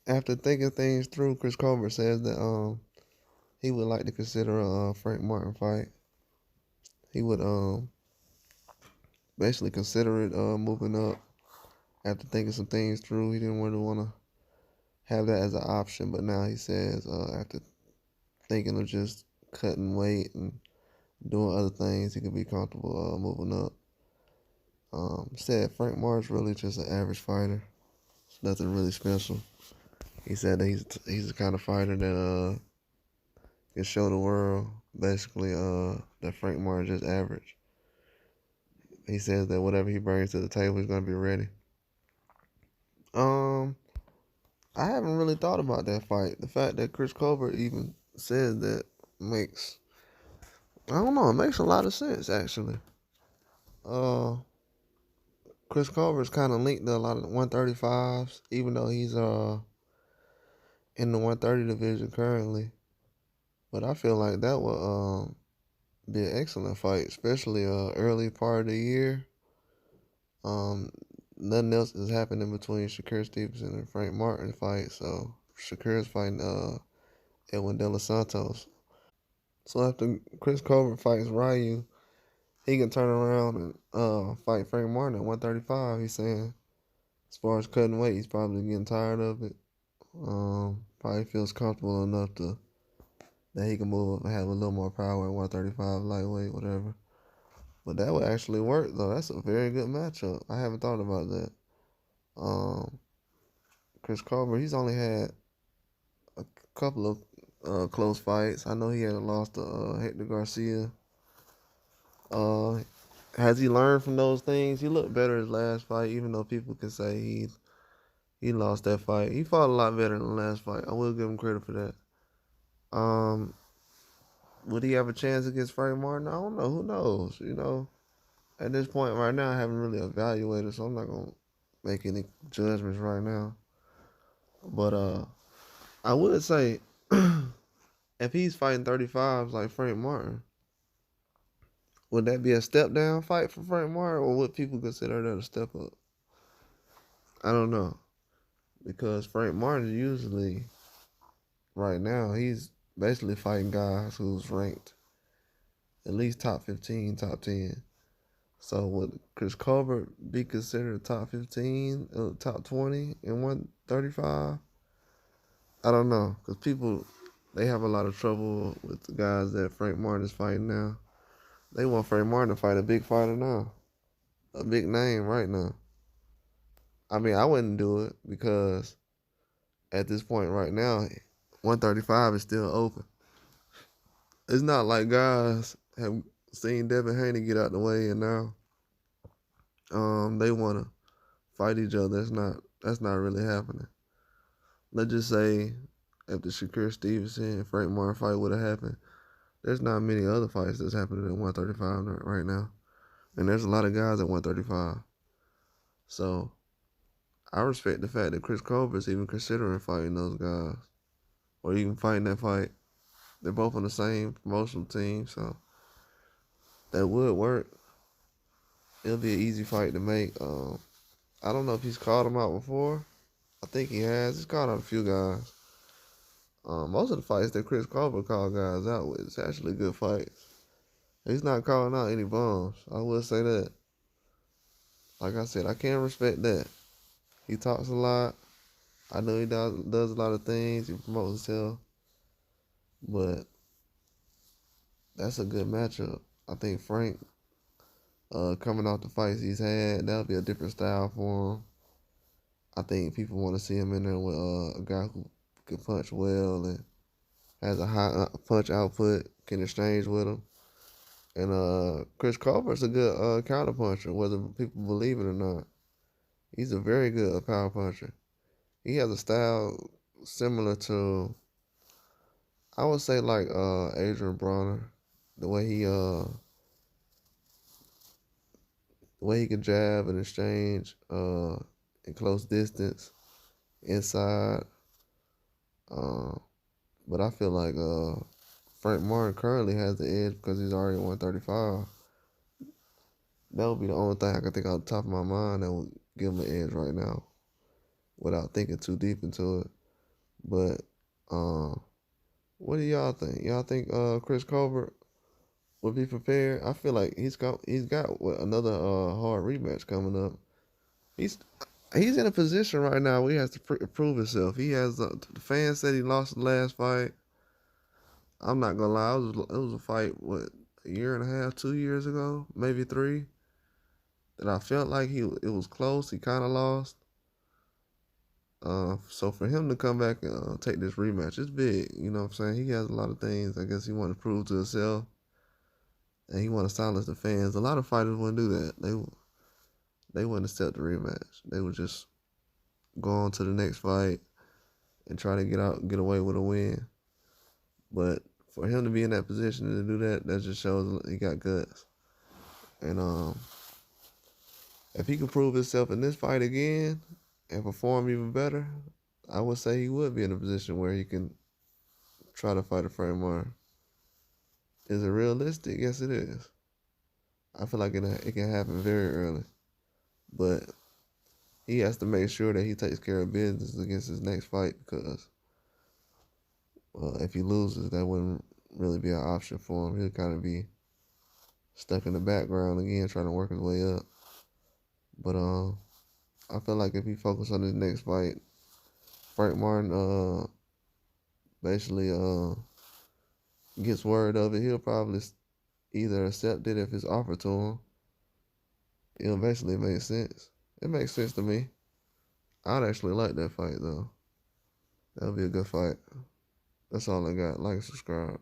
After thinking things through, Chris Colbert says that he would like to consider a Frank Martin fight. He would basically consider it moving up after thinking some things through. He didn't really want to have that as an option, but now he says after thinking of just cutting weight and doing other things, he could be comfortable moving up. Said Frank Martin's really just an average fighter. It's nothing really special. He said that he's the kind of fighter that can show the world basically that Frank Martin just average. He says that whatever he brings to the table, he's gonna be ready. Um, I haven't really thought about that fight. The fact that Chris Colbert even says that makes I don't know. It makes a lot of sense actually. Uh, Chris Colbert's kind of linked to a lot of 135s, even though he's in the 130 division currently. But I feel like that would be an excellent fight, especially early part of the year. Um, Nothing else is happening between Shakur Stevenson and Frank Martin fight, so Shakur's fighting Edwin De Los Santos. So after Chris Colbert fights Ryu, he can turn around and fight Frank Martin at 135. He's saying as far as cutting weight, he's probably getting tired of it. Probably feels comfortable enough to that he can move up and have a little more power at 135 lightweight, whatever. But that would actually work though. That's a very good matchup. I haven't thought about that. Um, Chris Colbert, he's only had a couple of close fights. I know he had lost to Hector Garcia. Uh, has he learned from those things? He looked better his last fight, even though people can say he lost that fight. He fought a lot better than the last fight. I will give him credit for that. Um, would he have a chance against Frank Martin? I don't know. Who knows? At this point right now, I haven't really evaluated, so I'm not gonna make any judgments right now. But I would say if he's fighting 35s like Frank Martin, would that be a step down fight for Frank Martin, or would people consider that a step up? I don't know because Frank Martin usually right now he's basically fighting guys who's ranked at least top 15, top 10. So would Chris Colbert be considered top 15, top 20 in 135? I don't know because people they have a lot of trouble with the guys that Frank Martin is fighting now. They want Frank Martin to fight a big fighter now, a big name right now. I mean, I wouldn't do it because at this point right now, 135 is still open. It's not like guys have seen Devin Haney get out the way and now they want to fight each other. That's not really happening. Let's just say if the Shakur Stevenson and Frank Martin fight would have happened, there's not many other fights that's happening at 135 right now. And there's a lot of guys at 135. So I respect the fact that Chris Colbert's even considering fighting those guys. Or even fighting that fight. They're both on the same promotional team, so that would work. It'll be an easy fight to make. I don't know if he's called him out before. I think he has. He's called out a few guys. Most of the fights that Chris Colbert called guys out with is actually good fights. He's not calling out any bums. I will say that. Like I said, I can respect that. He talks a lot. I know he does a lot of things. He promotes himself. But that's a good matchup. I think Frank, coming off the fights he's had, that'll be a different style for him. I think people want to see him in there with a guy who can punch well and has a high punch output, can exchange with him. And Chris Colbert's a good counter puncher, whether people believe it or not. He's a very good power puncher. He has a style similar to, I would say, like Adrian Bronner, the way he can jab and exchange in close distance, inside. But I feel like Frank Martin currently has the edge because he's already at 135. That would be the only thing I can think off the top of my mind that would give him an edge right now without thinking too deep into it. But what do y'all think? Y'all think Chris Colbert would be prepared? I feel like he's got another hard rematch coming up. He's he's in a position right now where he has to prove himself. He has the fans said he lost the last fight. I'm not gonna lie, it was a fight what, a year and a half, 2 years ago, maybe three, that I felt like it was close. He kind of lost. So for him to come back and take this rematch, it's big. You know what I'm saying? He has a lot of things. I guess he want to prove to himself, and he want to silence the fans. A lot of fighters wouldn't do that. They wouldn't accept the rematch. They would just go on to the next fight and try to get away with a win. But for him to be in that position to do that, that just shows he got guts. And if he can prove himself in this fight again and perform even better, I would say he would be in a position where he can try to fight a Frank Martin. Is it realistic? Yes, it is. I feel like it can happen very early. But he has to make sure that he takes care of business against his next fight, because if he loses, that wouldn't really be an option for him. He'll kind of be stuck in the background again, trying to work his way up. But I feel like if he focus on his next fight, Frank Martin basically gets word of it, he'll probably either accept it if it's offered to him. It'll basically make sense. It makes sense to me. I'd actually like that fight though. That would be a good fight. That's all I got. Like and subscribe.